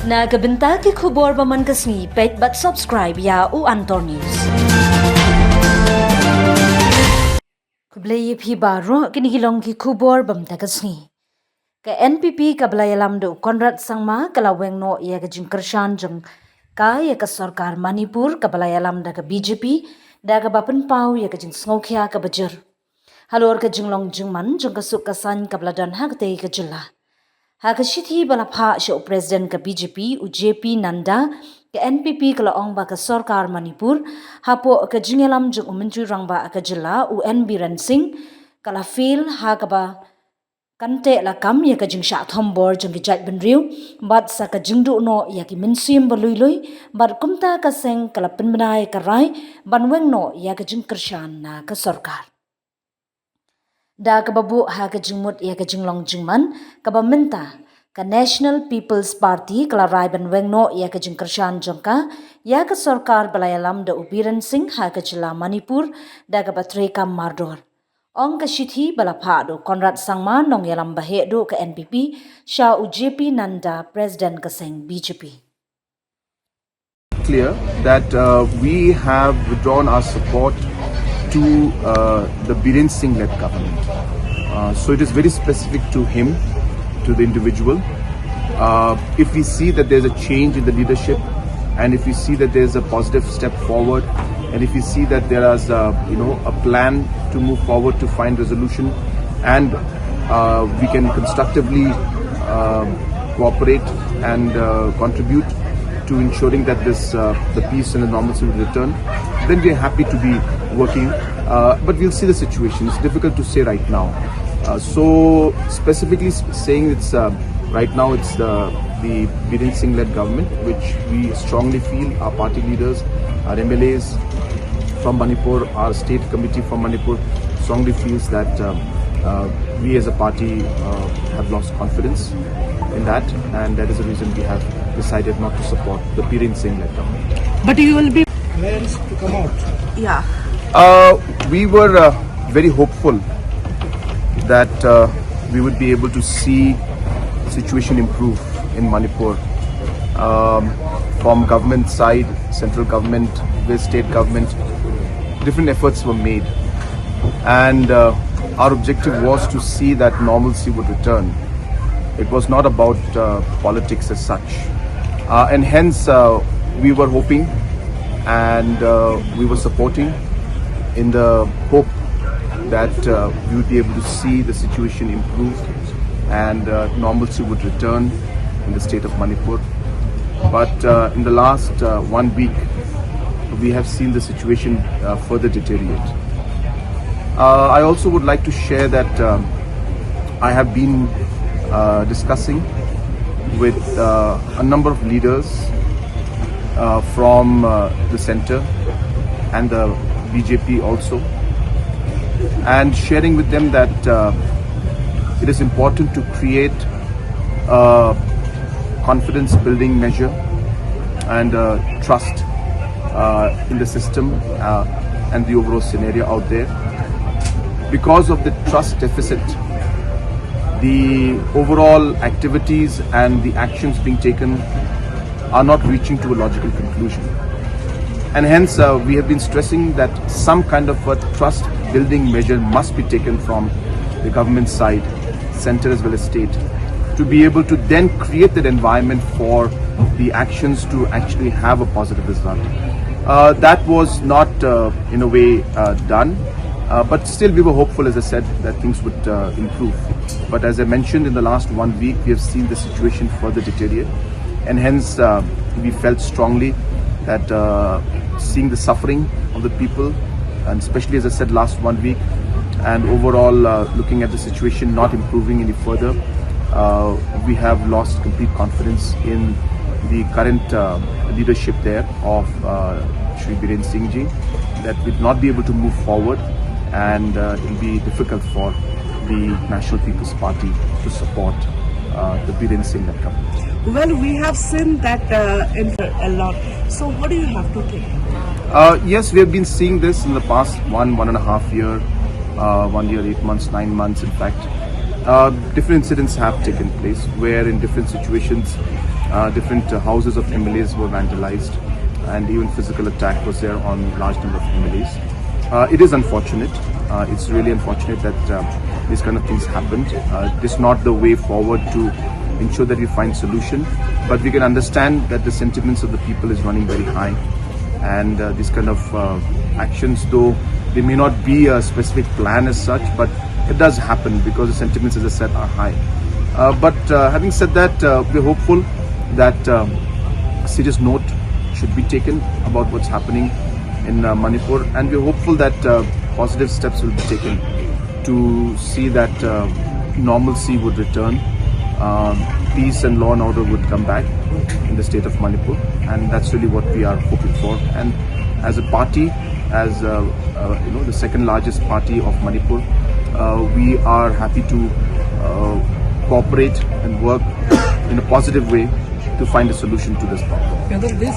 Nagabenta ki khubor ba man kasni pet but subscribe ya u Antor News. Kublay phi baro kini hilong ki khubor bam ta kasni. Ka NPP kablay alam do Conrad Sangma kalaweng no ya ka jingkershan jeng ka ya ka sarkar Manipur kablay alam da ka BJP da ka bapen pau ya ka jing sngokhya ka bajer. Halor ka jinglong jingman jeng ka suk kasan kabladan ha ka te ka jilla. Hakashithi balapha sho president ka BJP u JP Nanda ka NPP kala ong ba ka sarkar Manipur hapo ka jingelam jung umintri rangba ka jilla u N Biren Singh kala fil ha ka ba kante la kam ya ka jing sha thombor jung ki jat benriu bat sa ka jingdu no ya ki minsim balui bat kumta ka seng kala penbenai ka rai banweng no ya ka jing kershan na ka sarkar da kababu ha ka jingmut ya ka jinglong jingman kabamenta ka National People's Party kala raiban wengno ya ka jingkershan jongka ya ka sarkar balayalam da Ubiran Singh ha ka jila Manipur da ka batre kam mardor ong ka shithi balapha do Conrad Sangma nong yalam bahe do ka NPP sha u JP Nanda president ka seng BJP clear that we have withdrawn our support to the Biren Singh-led government. So it is very specific to him, to the individual. If we see that there's a change in the leadership, and if we see that there's a positive step forward, and if we see that there is a plan to move forward to find resolution, and we can constructively cooperate and contribute to ensuring that the peace and the normalcy will return, then we are happy to be working. But we'll see the situation. It's difficult to say right now. So specifically saying it's right now it's the Biren Singh-led government, which we strongly feel our party leaders, our MLAs from Manipur, our state committee from Manipur strongly feels that we as a party have lost confidence in that, and that is the reason we have decided not to support the Biren Singh-led government. But you will be plans to come out? yeah. We were very hopeful that we would be able to see the situation improve in Manipur. From government side, central government, the state government, different efforts were made. And our objective was to see that normalcy would return. It was not about politics as such. And hence we were hoping and we were supporting in the hope that we would be able to see the situation improve and normalcy would return in the state of Manipur. But in the last 1 week, we have seen the situation further deteriorate. I also would like to share that I have been discussing with a number of leaders from the center and the BJP also, and sharing with them that it is important to create a confidence building measure and trust in the system and the overall scenario out there. Because of the trust deficit, the overall activities and the actions being taken are not reaching to a logical conclusion. And hence we have been stressing that some kind of a trust building measure must be taken from the government side, center as well as state, to be able to then create that environment for the actions to actually have a positive result. That was not in a way done, but still we were hopeful, as I said, that things would improve. But as I mentioned, in the last 1 week we have seen the situation further deteriorate, and hence we felt strongly that seeing the suffering of the people, and especially as I said last 1 week, and overall looking at the situation not improving any further, we have lost complete confidence in the current leadership there of Shri Biren Singh ji, that we will not be able to move forward, and it will be difficult for the National People's Party to support the Biren Singh government. Well, we have seen that a lot. So what do you have to think? Yes, we have been seeing this in the past 1.5 year, 1 year, 8 months, 9 months in fact. Different incidents have taken place where in different situations different houses of MLAs were vandalized, and even physical attack was there on large number of MLAs. It is unfortunate. It's really unfortunate that these kind of things happened. It is not the way forward to ensure that we find solution, but we can understand that the sentiments of the people is running very high, and these kind of actions, though they may not be a specific plan as such, but it does happen because the sentiments, as I said, are high. But having said that, we're hopeful that a serious note should be taken about what's happening in Manipur, and we're hopeful that positive steps will be taken to see that normalcy would return, peace and law and order would come back in the state of Manipur, and that's really what we are hoping for. And as a party, as the second largest party of Manipur, we are happy to cooperate and work in a positive way to find a solution to this problem.